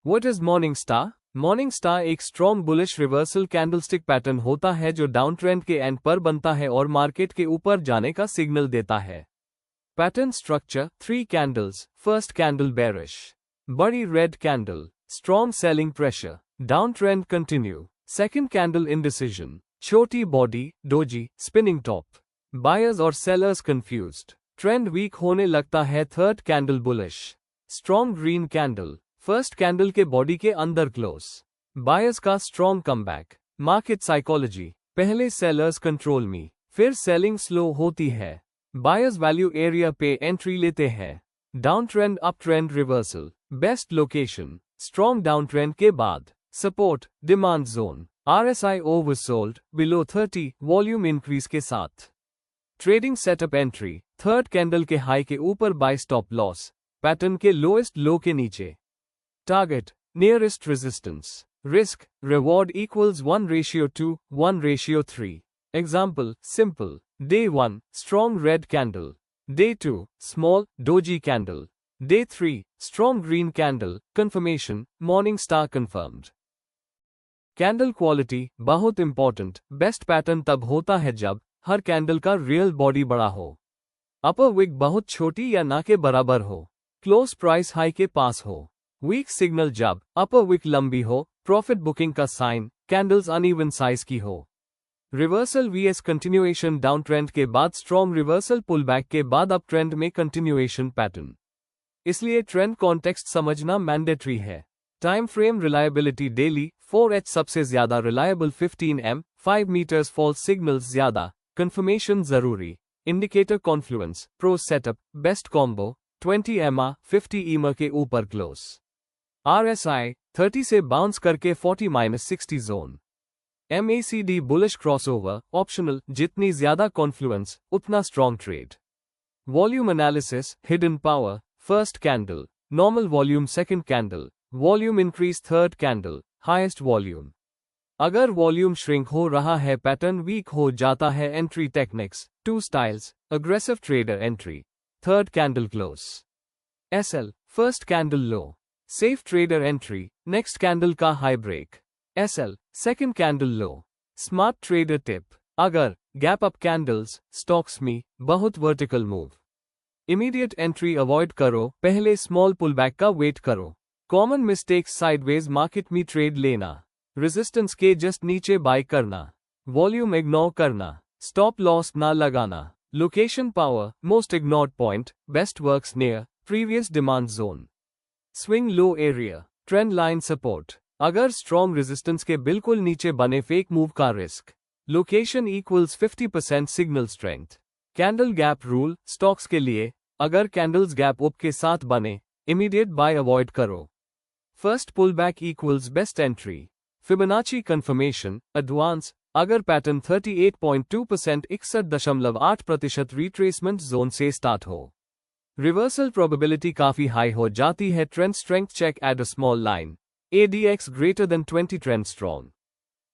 What is morning star? Morning star एक strong bullish reversal candlestick pattern होता है जो डाउन ट्रेंड के एंड पर बनता है और मार्केट के ऊपर जाने का सिग्नल देता है। Pattern structure 3 candles, first candle bearish, बड़ी red candle, strong selling pressure, down trend continue, second candle indecision, छोटी body, doji, spinning top, buyers और सेलर्स कंफ्यूज्ड, ट्रेंड वीक होने लगता है, third candle bullish, strong green candle, first candle के body के अंदर close, buyers का strong comeback, market psychology, पहले सेलर्स कंट्रोल में, फिर सेलिंग स्लो होती है, बायर्स वैल्यू एरिया पे एंट्री लेते हैं, down trend up trend reversal, best location, strong down trend के बाद, support, demand zone, RSI oversold, below 30, volume increase के साथ, trading setup entry, third candle के हाई के ऊपर बाय स्टॉप लॉस, पैटर्न के लोएस्ट लो के नीचे, target, nearest resistance, risk, reward equals 1:2, 1:3, example, simple, day 1, strong red candle, day 2, small, doji candle, day 3, strong green candle, confirmation, morning star confirmed. Candle quality बहुत important, best pattern तब होता है जब हर candle का real body बड़ा हो, upper Wick बहुत छोटी या ना के बराबर हो, क्लोज प्राइस हाई के पास हो, वीक सिग्नल जब अपर विक लंबी हो, प्रॉफिट बुकिंग का साइन, कैंडल्स अनइवन साइज की हो, reversal vs continuation down trend के बाद स्ट्रॉन्ग रिवर्सल पुलबैक के बाद अप ट्रेंड में कंटिन्यूएशन पैटर्न, इसलिए ट्रेंड कॉन्टेक्स्ट समझना मैंडेटरी है। Time frame reliability daily 4H सबसे ज्यादा reliable, 15M 5 metres false signals ज्यादा, कंफर्मेशन जरूरी, indicator confluence, pro setup, best combo, 20 EMA 50 EMA के ऊपर क्लोज, RSI 30 से बाउंस करके 40-60 zone, MACD bullish crossover, optional, जितनी ज्यादा कॉन्फ्लुएंस उतना strong trade, volume analysis, hidden power, first candle, normal volume second candle, volume increase third candle, highest volume, अगर volume shrink हो रहा है पैटर्न वीक हो जाता है, entry techniques, 2 styles, aggressive trader entry, third candle close, SL, first candle low, safe trader entry, next candle का high break, SL, second candle low, smart trader tip, अगर gap up candles stocks में बहुत vertical move, immediate entry avoid करो, पहले small pullback का wait करो, common mistakes sideways market में trade लेना, रेजिस्टेंस के जस्ट नीचे बाय करना, वॉल्यूम इग्नोर करना, स्टॉप लॉस ना लगाना, location power, most ignored point, best works near previous demand zone, swing low area, trend line support, अगर स्ट्रॉन्ग रेजिस्टेंस के बिल्कुल नीचे बने फेक मूव का risk, location equals 50% signal strength, candle gap rule, stocks के लिए, अगर कैंडल्स गैप अप के साथ बने, इमीडिएट बाय अवॉइड करो, first pullback equals best entry, Fibonacci confirmation, advance, अगर पैटर्न 38.2% 61.8% रिट्रेसमेंट जोन से स्टार्ट हो, रिवर्सल प्रोबेबिलिटी काफी हाई हो जाती है, trend strength check at a small line, ADX greater than 20 trend strong,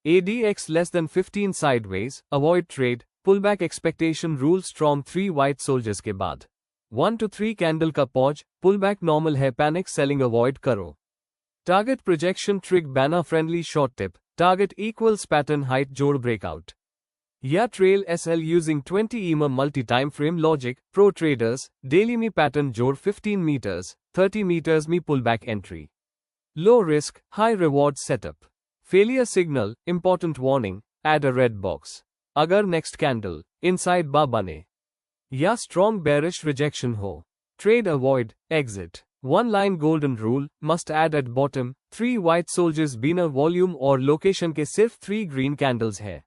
ADX less than 15 sideways, avoid trade, pullback expectation rule strong 3 white soldiers के बाद, 1 to 3 candle का pause, pullback normal है, panic selling avoid करो, target projection trick banner friendly short tip, target equals pattern height जोड़ breakout, या trail SL using 20 EMA multi time frame logic, pro traders, daily में pattern जोड़ 15 meters, 30 meters में pullback entry, low risk, high reward setup, failure signal, important warning, add a red box, अगर next candle, inside bar बने, या strong bearish rejection हो, trade avoid, exit, one line golden rule, must add at bottom, 3 white soldiers बिना volume और location के सिर्फ 3 green candles है।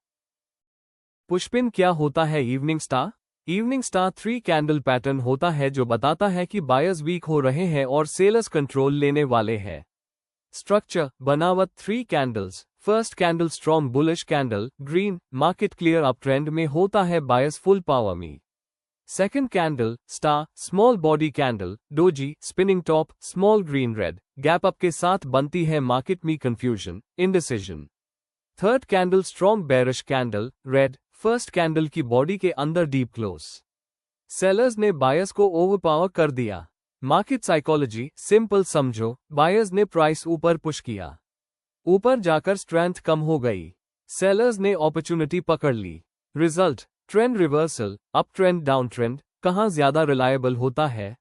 पुशपिन क्या होता है? Evening star, evening star 3 candle pattern होता है जो बताता है कि बायर्स वीक हो रहे हैं और सेलर्स कंट्रोल लेने वाले हैं। स्ट्रक्चर, बनावट 3 candles, first candle strong bullish candle, green, market clear up trend में होता है, बायर्स फुल पावर में, second candle, star, small body candle, doji, spinning top, small green red, gap up के साथ बनती है, मार्केट में confusion, indecision, third candle strong bearish candle, red, first candle की बॉडी के अंदर डीप क्लोज, सेलर्स ने बायर्स को ओवरपावर कर दिया, मार्केट साइकोलॉजी सिंपल समझो, बायर्स ने प्राइस ऊपर पुश किया, ऊपर जाकर स्ट्रेंथ कम हो गई, सेलर्स ने अपॉर्चुनिटी पकड़ ली। Result trend reversal, up trend down trend, कहां ज्यादा रिलायबल होता है?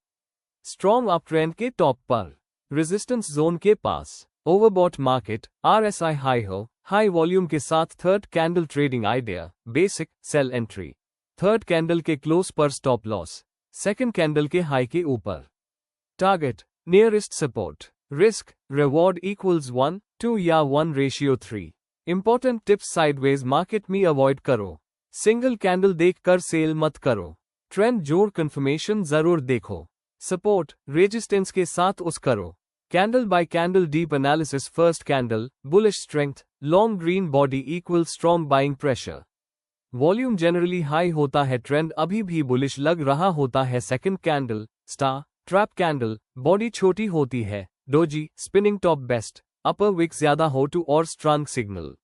स्ट्रॉन्ग अप ट्रेंड के टॉप पर, रेजिस्टेंस जोन के पास, ओवरबॉट मार्केट, आरएसआई हाई हो, हाई वॉल्यूम के साथ third candle trading idea, basic sell entry, third candle के क्लोज पर स्टॉप लॉस, सेकंड कैंडल के हाई के ऊपर। Target nearest support, risk reward equals 1:2 या 1:3। इंपॉर्टेंट टिप्स साइडवेज मार्केट में अवॉइड करो, सिंगल कैंडल देखकर सेल मत करो, ट्रेंड जोड़ कंफर्मेशन जरूर देखो, सपोर्ट रेजिस्टेंस के साथ उस करो, candle bye candle deep analysis, first candle bullish strength, long green body equal strong buying pressure, volume generally high होता है, ट्रेंड अभी भी बुलिश लग रहा होता है, second candle star trap candle, body छोटी होती है, डोजी स्पिनिंग टॉप बेस्ट, अपर विक ज्यादा हो टू और स्ट्रॉन्ग सिग्नल,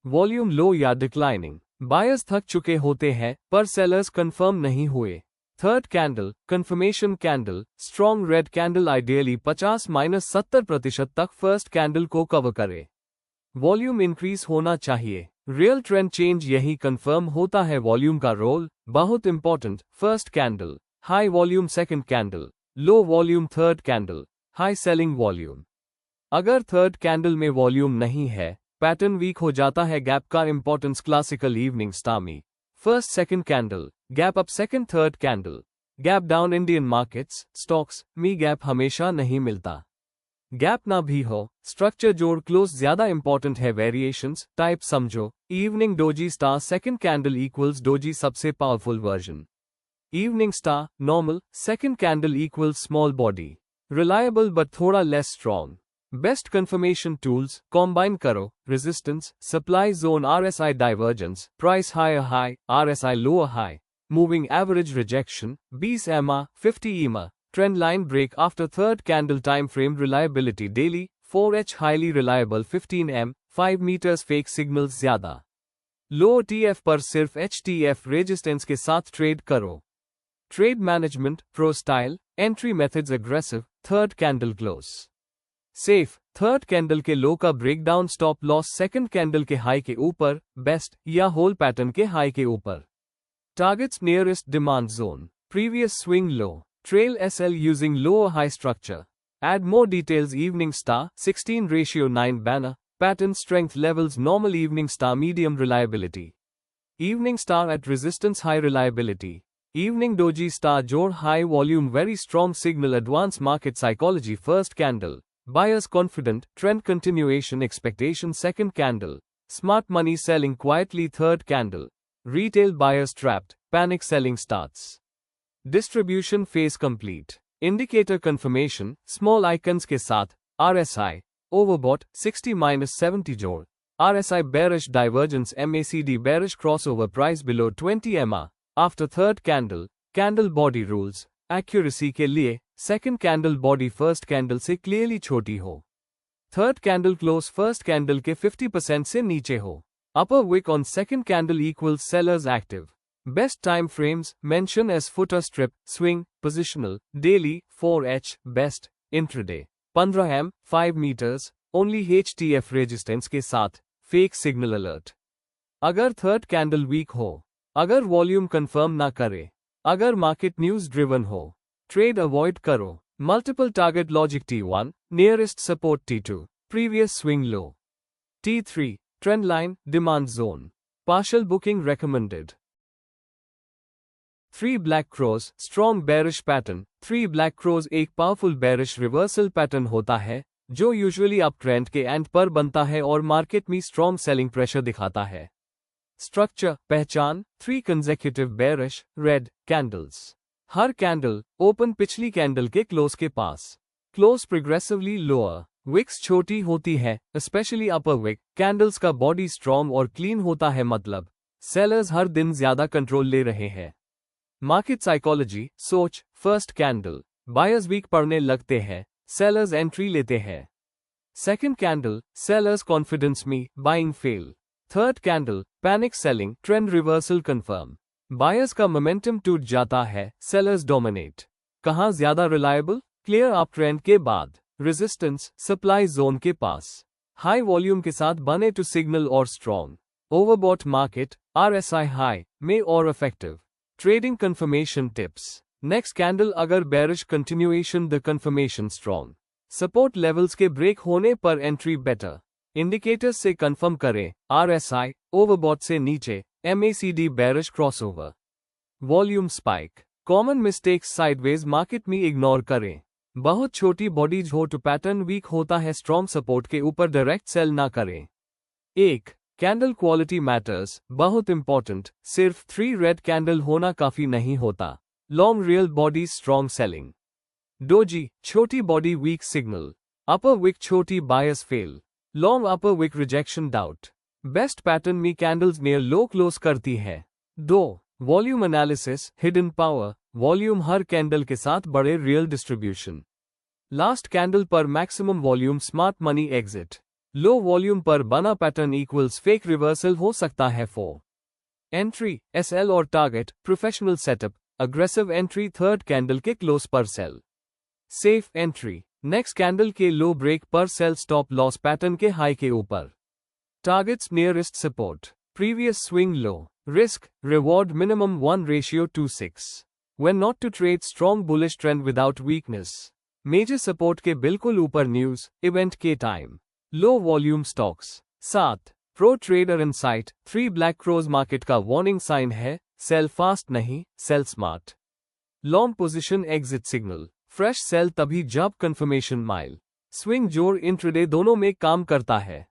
वॉल्यूम लो या डिक्लाइनिंग, बायर्स थक चुके होते हैं पर सेलर्स कंफर्म नहीं हुए, third candle confirmation candle, strong red candle ideally 50-70% तक फर्स्ट कैंडल को कवर करे, वॉल्यूम इंक्रीज होना चाहिए, रियल ट्रेंड चेंज यही कंफर्म होता है, वॉल्यूम का रोल बहुत important, first candle high volume, second candle low volume, third candle high selling volume. अगर थर्ड कैंडल में वॉल्यूम नहीं है, पैटर्न वीक हो जाता है, गैप का इंपॉर्टेंस क्लासिकल इवनिंग स्टार में, first second candle gap up, second third candle gap down, Indian markets stocks में गैप हमेशा नहीं मिलता, गैप ना भी हो, स्ट्रक्चर जोड़ क्लोज ज्यादा इंपॉर्टेंट है, वेरिएशंस टाइप समझो, evening doji star second candle equals doji सबसे powerful version, evening star normal second candle equals small body, reliable but थोड़ा less strong, best confirmation tools combine करो, resistance supply zone, RSI divergence, price higher high, RSI lower high, moving average rejection 20 EMA 50 EMA, trend line break after third candle time frame, reliability daily 4H highly reliable, 15 m 5 meters, fake signals ज्यादा, लो TF पर सिर्फ HTF resistance के साथ trade करो, trade management pro style, entry methods aggressive, third candle close safe, third candle के लो का breakdown, stop loss second candle के high के ऊपर, बेस्ट या होल पैटर्न के हाई के ऊपर, targets nearest demand zone, previous swing low, trail SL using lower high structure. Add more details, evening star 16:9 banner, pattern strength levels, normal evening star medium reliability, evening star at resistance high reliability, evening doji star jor high volume very strong signal, advanced market psychology, first candle buyers confident, trend continuation expectation, second candle smart money selling quietly, third candle retail buyers trapped, panic selling starts, distribution phase complete, indicator confirmation small icons के साथ, RSI overbought 60-70 जोड़, RSI bearish divergence, MACD bearish crossover, price below 20 EMA after third candle, candle body rules accuracy के लिए, second candle body first candle से clearly छोटी हो, third candle close first candle के 50% से नीचे हो, upper wick on second candle equals sellers active, best time frames mention as footer strip, swing, positional, daily 4H, best intraday 15 m 5 meters, only HTF resistance के साथ, fake signal alert, अगर third candle week हो, अगर volume confirm ना करे, अगर market news driven हो, trade avoid करो, multiple target logic, T1 nearest support, T2 previous swing लो, T3 trend line demand zone, partial booking recommended, 3 black cross strong bearish pattern, 3 black cross एक powerful bearish reversal pattern होता है जो usually up trend के and पर बनता है और market में स्ट्रॉन्ग सेलिंग प्रेशर दिखाता है, स्ट्रक्चर पहचान 3 कंसेक्यूटिव बेरिश रेड कैंडल्स, हर कैंडल ओपन पिछली कैंडल के क्लोज के पास, क्लोज प्रोग्रेसिवली लोअर, विक्स छोटी होती है स्पेशली अपर विक, कैंडल्स का बॉडी स्ट्रॉन्ग और क्लीन होता है, मतलब सेलर्स हर दिन ज्यादा कंट्रोल ले रहे हैं, मार्केट साइकोलॉजी सोच, फर्स्ट कैंडल बायर्स वीक पड़ने लगते हैं, सेलर्स एंट्री लेते हैं, सेकंड कैंडल सेलर्स कॉन्फिडेंस में buying fail, third candle panic selling, trend reversal confirm, buyers का मोमेंटम टूट जाता है, सेलर्स डोमिनेट, कहां ज्यादा रिलायबल, क्लियर अप ट्रेंड के बाद रेजिस्टेंस सप्लाई जोन के पास हाई वॉल्यूम के साथ बने टू सिग्नल और strong overbought market RSI high में और effective trading confirmation tips next candle अगर bearish continuation the confirmation strong support levels के ब्रेक होने पर एंट्री बेटर इंडिकेटर्स से कंफर्म करें RSI ओवरबॉट से नीचे MACD bearish crossover volume spike common mistakes sideways market में इग्नोर करें बहुत छोटी बॉडीज हो तो पैटर्न वीक होता है स्ट्रॉन्ग सपोर्ट के ऊपर डायरेक्ट सेल ना करें। 1. कैंडल क्वालिटी मैटर्स बहुत इंपॉर्टेंट सिर्फ 3 रेड कैंडल होना काफी नहीं होता long real body strong selling doji छोटी body weak signal upper wick छोटी bias fail long upper wick rejection doubt best pattern में कैंडल्स नियर लो क्लोज करती है। 2. Volume analysis hidden power volume हर कैंडल के साथ बड़े रियल डिस्ट्रीब्यूशन लास्ट कैंडल पर maximum volume smart money exit low volume पर बना पैटर्न इक्वल्स फेक रिवर्सल हो सकता है। 4. एंट्री SL और target professional setup aggressive entry third candle के क्लोज पर sell safe entry next candle के लो ब्रेक पर सेल स्टॉप लॉस पैटर्न के हाई के ऊपर targets nearest support previous swing low risk reward minimum 1:6 when not to trade strong bullish trend without weakness major support के बिल्कुल ऊपर news event के time low volume stocks 7. Pro trader insight 3 black crows market का warning sign है sell fast नहीं sell smart long position exit signal fresh sell तभी जब confirmation माइल स्विंग जोर इंट्राडे दोनों में काम करता है।